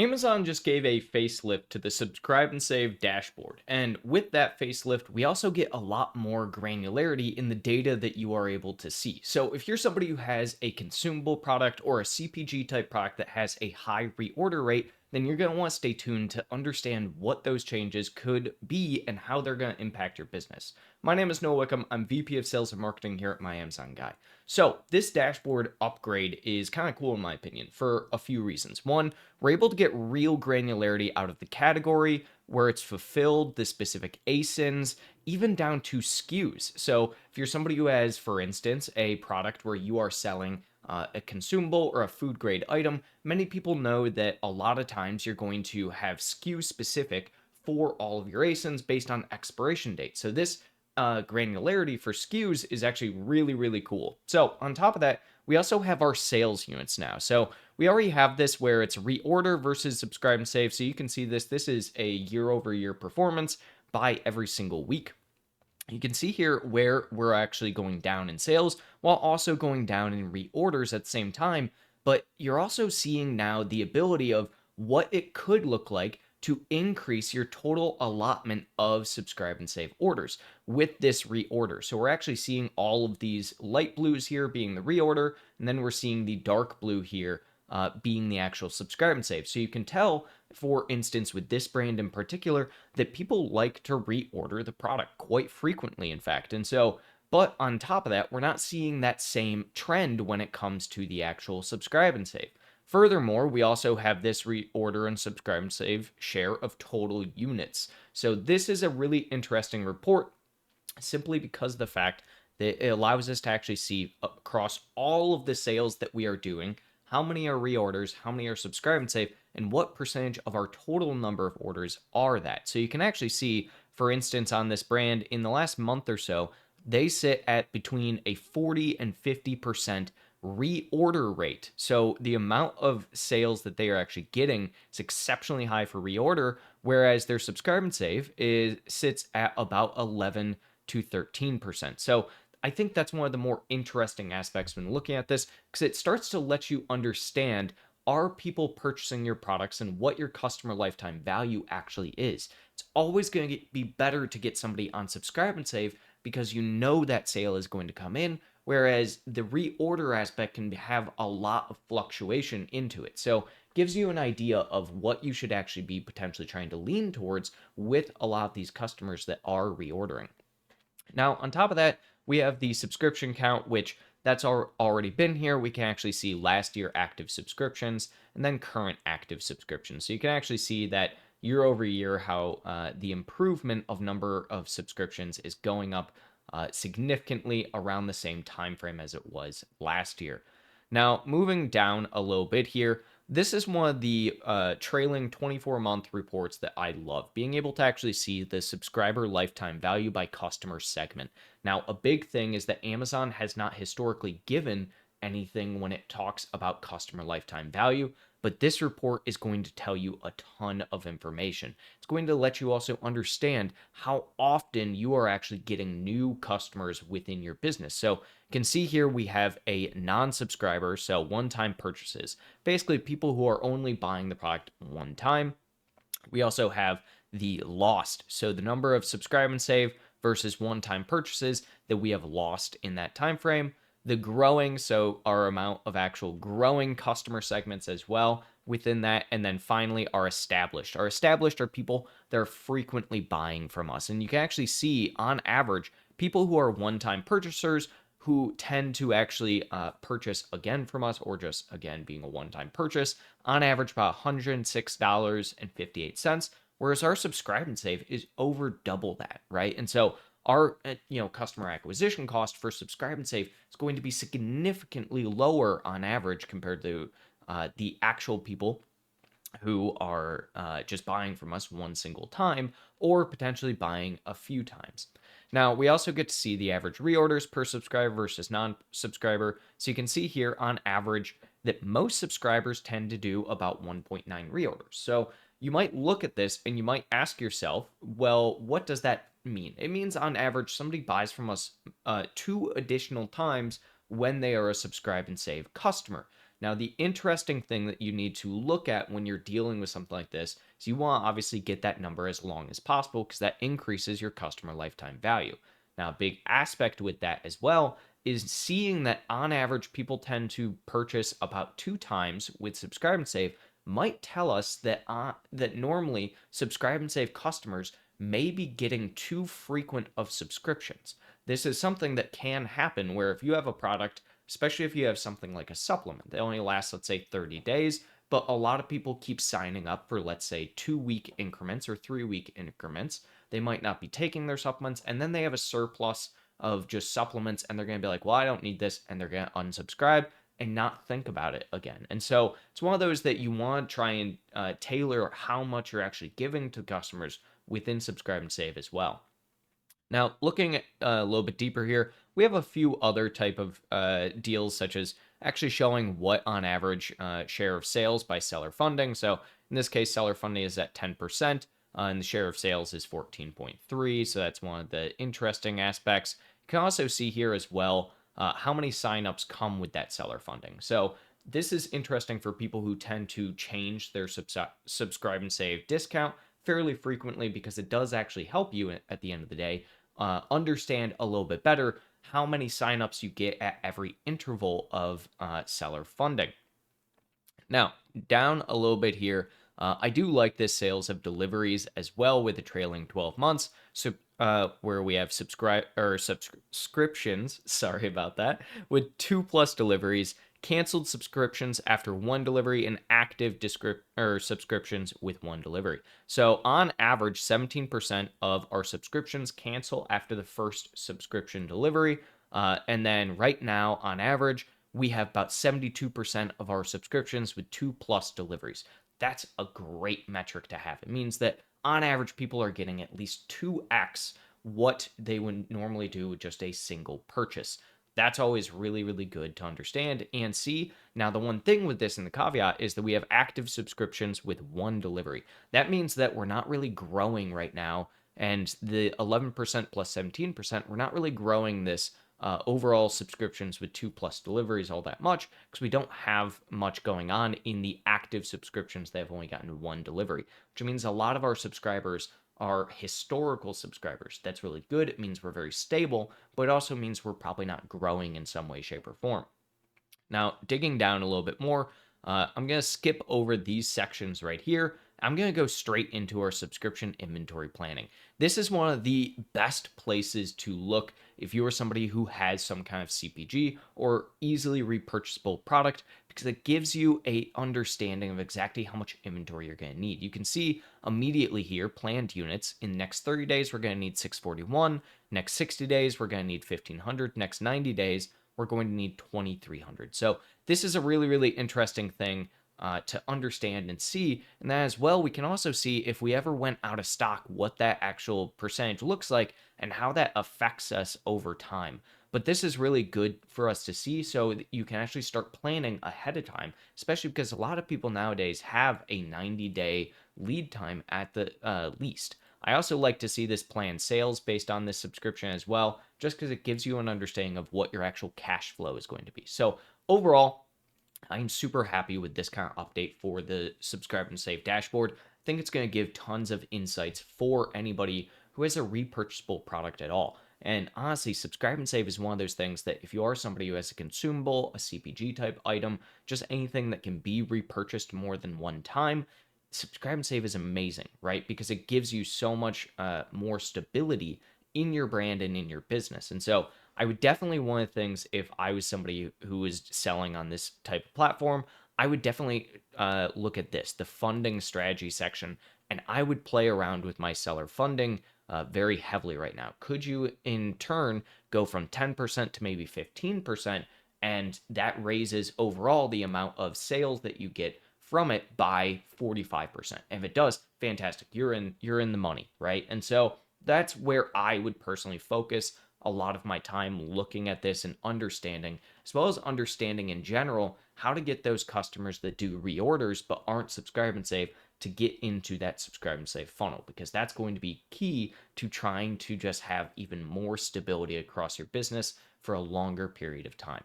Amazon just gave a facelift to the subscribe and save dashboard. And with that facelift, we also get a lot more granularity in the data that you are able to see. So if you're somebody who has a consumable product or a CPG type product that has a high reorder rate, then you're going to want to stay tuned to understand what those changes could be and how they're going to impact your business. My name is Noah Wickham. I'm VP of Sales and Marketing here at My Amazon Guy. So this dashboard upgrade is kind of cool in my opinion for a few reasons. One, we're able to get real granularity out of the category, where it's fulfilled, the specific ASINs, even down to SKUs. So if you're somebody who has, for instance, a product where you are selling a consumable or a food grade item, many people know that a lot of times you're going to have SKU specific for all of your ASINs based on expiration date. So this granularity for SKUs is actually really, really cool. So on top of that, we also have our sales units now. So we already have this where it's reorder versus subscribe and save. So you can see this. This is a year over year performance by every single week. You can see here where we're actually going down in sales while also going down in reorders at the same time. But you're also seeing now the ability of what it could look like to increase your total allotment of subscribe and save orders with this reorder. So we're actually seeing all of these light blues here being the reorder, and then we're seeing the dark blue here being the actual subscribe and save. So you can tell, for instance, with this brand in particular, that people like to reorder the product quite frequently, in fact. And so, but on top of that, we're not seeing that same trend when it comes to the actual subscribe and save. Furthermore, we also have this reorder and subscribe and save share of total units. So this is a really interesting report simply because of the fact that it allows us to actually see across all of the sales that we are doing, how many are reorders, how many are subscribe and save, and what percentage of our total number of orders are that. So you can actually see, for instance, on this brand in the last month or so, they sit at between a 40 and 50% reorder rate. So the amount of sales that they are actually getting is exceptionally high for reorder, whereas their subscribe and save sits at about 11 to 13%. So I think that's one of the more interesting aspects when looking at this, because it starts to let you understand, are people purchasing your products and what your customer lifetime value actually is. It's always going to be better to get somebody on subscribe and save because you know that sale is going to come in, whereas the reorder aspect can have a lot of fluctuation into it. So gives you an idea of what you should actually be potentially trying to lean towards with a lot of these customers that are reordering. Now, on top of that, we have the subscription count, which that's already been here. We can actually see last year active subscriptions and then current active subscriptions. So you can actually see that year over year how the improvement of number of subscriptions is going up significantly around the same time frame as it was last year. Now, moving down a little bit here, this is one of the trailing 24-month reports that I love, being able to actually see the subscriber lifetime value by customer segment. Now, a big thing is that Amazon has not historically given anything when it talks about customer lifetime value, but this report is going to tell you a ton of information. It's going to let you also understand how often you are actually getting new customers within your business. So you can see here we have a non-subscriber, so one-time purchases, basically people who are only buying the product one time. We also have the lost, so the number of subscribe and save versus one-time purchases that we have lost in that time frame. The growing, so our amount of actual growing customer segments as well within that. And then finally, our established. Our established are people that are frequently buying from us. And you can actually see, on average, people who are one-time purchasers who tend to actually purchase again from us, or just, again, being a one-time purchase, on average about $106.58, whereas our subscribe and save is over double that, right? And so our customer acquisition cost for subscribe and save is going to be significantly lower on average compared to the actual people who are just buying from us one single time or potentially buying a few times. Now, we also get to see the average reorders per subscriber versus non-subscriber. So you can see here on average that most subscribers tend to do about 1.9 reorders. So you might look at this and you might ask yourself, well, what does that mean? It means on average, somebody buys from us 2 additional times when they are a subscribe and save customer. Now, the interesting thing that you need to look at when you're dealing with something like this is you want to obviously get that number as long as possible because that increases your customer lifetime value. Now, a big aspect with that as well is seeing that on average, people tend to purchase about 2 times with Subscribe and Save might tell us that that normally Subscribe and Save customers may be getting too frequent of subscriptions. This is something that can happen where if you have a product, especially if you have something like a supplement that only lasts, let's say, 30 days, but a lot of people keep signing up for, let's say, 2 week increments or 3 week increments. They might not be taking their supplements, and then they have a surplus of just supplements, and they're going to be like, well, I don't need this, and they're going to unsubscribe and not think about it again. And so it's one of those that you want to try and tailor how much you're actually giving to customers within Subscribe and Save as well. Now, looking at, a little bit deeper here, we have a few other type of deals, such as actually showing what on average share of sales by seller funding. So in this case, seller funding is at 10%, and the share of sales is 14.3. So that's one of the interesting aspects. You can also see here as well how many signups come with that seller funding. So this is interesting for people who tend to change their subscribe and save discount fairly frequently because it does actually help you at the end of the day understand a little bit better how many signups you get at every interval of seller funding. Now, down a little bit here, I do like this sales of deliveries as well with the trailing 12 months. So where we have subscriptions, sorry about that, with 2+ deliveries, canceled subscriptions after 1 delivery, and active subscriptions with 1 delivery. So on average, 17% of our subscriptions cancel after the first subscription delivery. And then right now, on average, we have about 72% of our subscriptions with 2+ deliveries. That's a great metric to have. It means that on average, people are getting at least 2x what they would normally do with just a single purchase. That's always really, really good to understand and see. Now, the one thing with this in the caveat is that we have active subscriptions with 1 delivery. That means that we're not really growing right now. And the 11% plus 17%, we're not really growing this overall subscriptions with 2+ deliveries all that much because we don't have much going on in the active subscriptions that have only gotten 1 delivery, which means a lot of our subscribers are historical subscribers. That's really good. It means we're very stable, but it also means we're probably not growing in some way, shape, or form. Now, digging down a little bit more, I'm going to skip over these sections right here. I'm going to go straight into our subscription inventory planning. This is one of the best places to look if you are somebody who has some kind of CPG or easily repurchasable product because it gives you a understanding of exactly how much inventory you're going to need. You can see immediately here planned units. In the next 30 days, we're going to need 641. Next 60 days, we're going to need 1500. Next 90 days, we're going to need 2300. So this is a really, really interesting thing to understand and see. And then as well, we can also see if we ever went out of stock, what that actual percentage looks like and how that affects us over time. But this is really good for us to see so that you can actually start planning ahead of time, especially because a lot of people nowadays have a 90-day lead time at the least. I also like to see this plan sales based on this subscription as well, just because it gives you an understanding of what your actual cash flow is going to be. So overall, I'm super happy with this kind of update for the Subscribe and Save dashboard. I think it's going to give tons of insights for anybody who has a repurchasable product at all. And honestly, Subscribe and Save is one of those things that if you are somebody who has a consumable, a CPG type item, just anything that can be repurchased more than one time, Subscribe and Save is amazing, right? Because it gives you so much more stability in your brand and in your business. And so I would definitely, one of the things, if I was somebody who was selling on this type of platform, I would definitely look at this, the funding strategy section, and I would play around with my seller funding very heavily right now. Could you, in turn, go from 10% to maybe 15%, and that raises overall the amount of sales that you get from it by 45%? If it does, fantastic. You're in the money, right? And so that's where I would personally focus a lot of my time looking at this and understanding, as well as understanding in general, how to get those customers that do reorders but aren't Subscribe and Save to get into that Subscribe and Save funnel, because that's going to be key to trying to just have even more stability across your business for a longer period of time.